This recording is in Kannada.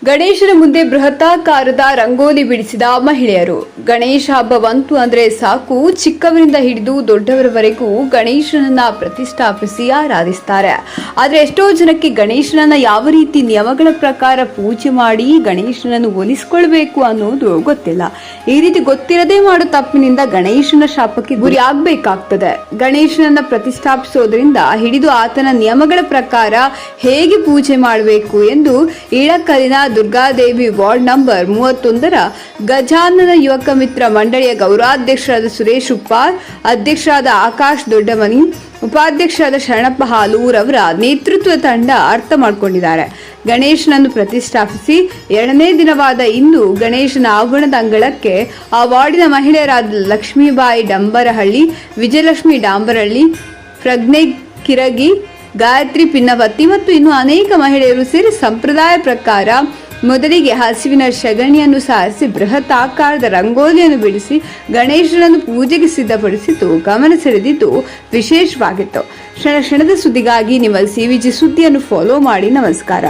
ಗಣೇಶನ ಮುಂದೆ ಬೃಹತ್ತಾಕಾರದ ರಂಗೋಲಿ ಬಿಡಿಸಿದ ಮಹಿಳೆಯರು. ಗಣೇಶ ಹಬ್ಬ ಬಂತು ಅಂದ್ರೆ ಸಾಕು, ಚಿಕ್ಕವರಿಂದ ಹಿಡಿದು ದೊಡ್ಡವರವರೆಗೂ ಗಣೇಶನನ್ನ ಪ್ರತಿಷ್ಠಾಪಿಸಿ ಆರಾಧಿಸ್ತಾರೆ. ಆದ್ರೆ ಎಷ್ಟೋ ಜನಕ್ಕೆ ಗಣೇಶನನ್ನ ಯಾವ ರೀತಿ ನಿಯಮಗಳ ಪ್ರಕಾರ ಪೂಜೆ ಮಾಡಿ ಗಣೇಶನನ್ನು ಒಲಿಸಿಕೊಳ್ಬೇಕು ಅನ್ನೋದು ಗೊತ್ತಿಲ್ಲ. ಈ ರೀತಿ ಗೊತ್ತಿರದೇ ಮಾಡೋ ತಪ್ಪಿನಿಂದ ಗಣೇಶನ ಶಾಪಕ್ಕೆ ಗುರಿ ಆಗ್ಬೇಕಾಗ್ತದೆ. ಗಣೇಶನನ್ನ ಪ್ರತಿಷ್ಠಾಪಿಸೋದ್ರಿಂದ ಹಿಡಿದು ಆತನ ನಿಯಮಗಳ ಪ್ರಕಾರ ಹೇಗೆ ಪೂಜೆ ಮಾಡಬೇಕು ಎಂದು ಇಳಕಲ್ಲಿನ ದುರ್ಗಾದೇವಿ ವಾರ್ಡ್ ನಂಬರ್ 31ರ ಗಜಾನನ ಯುವಕ ಮಿತ್ರ ಮಂಡಳಿಯ ಗೌರವಾಧ್ಯಕ್ಷರಾದ ಸುರೇಶ್ ಉಪ್ಪಾರ್, ಅಧ್ಯಕ್ಷರಾದ ಆಕಾಶ್ ದೊಡ್ಡಮನಿ, ಉಪಾಧ್ಯಕ್ಷರಾದ ಶರಣಪ್ಪ ಹಾಲೂರವರ ನೇತೃತ್ವ ತಂಡ ಅರ್ಥ ಮಾಡಿಕೊಂಡಿದ್ದಾರೆ. ಗಣೇಶನನ್ನು ಪ್ರತಿಷ್ಠಾಪಿಸಿ 2ನೇ ದಿನವಾದ ಇಂದು ಗಣೇಶನ ಆವರಣದ ಅಂಗಳಕ್ಕೆ ಆ ವಾರ್ಡಿನ ಮಹಿಳೆಯರಾದ ಲಕ್ಷ್ಮೀಬಾಯಿ ಡಂಬರಹಳ್ಳಿ, ವಿಜಯಲಕ್ಷ್ಮಿ ಡಾಂಬರಹಳ್ಳಿ, ಪ್ರಜ್ಞೆ ಕಿರಗಿ, ಗಾಯತ್ರಿ ಪಿನ್ನವತ್ತಿ ಮತ್ತು ಇನ್ನು ಅನೇಕ ಮಹಿಳೆಯರು ಸೇರಿ ಸಂಪ್ರದಾಯ ಪ್ರಕಾರ ಮೊದಲಿಗೆ ಹಸುವಿನ ಸಗಣಿಯನ್ನು ಸಾರಿಸಿ ಬೃಹತ್ ಆಕಾರದ ರಂಗೋಲಿಯನ್ನು ಬಿಡಿಸಿ ಗಣೇಶನನ್ನು ಪೂಜೆಗೆ ಸಿದ್ಧಪಡಿಸಿದ್ದು ಗಮನ ಸೆಳೆದಿದ್ದು ವಿಶೇಷವಾಗಿತ್ತು. ಕ್ಷಣದ ಸುದ್ದಿಗಾಗಿ ನಿಮ್ಮ CVG ಸುದ್ದಿಯನ್ನು ಫಾಲೋ ಮಾಡಿ. ನಮಸ್ಕಾರ.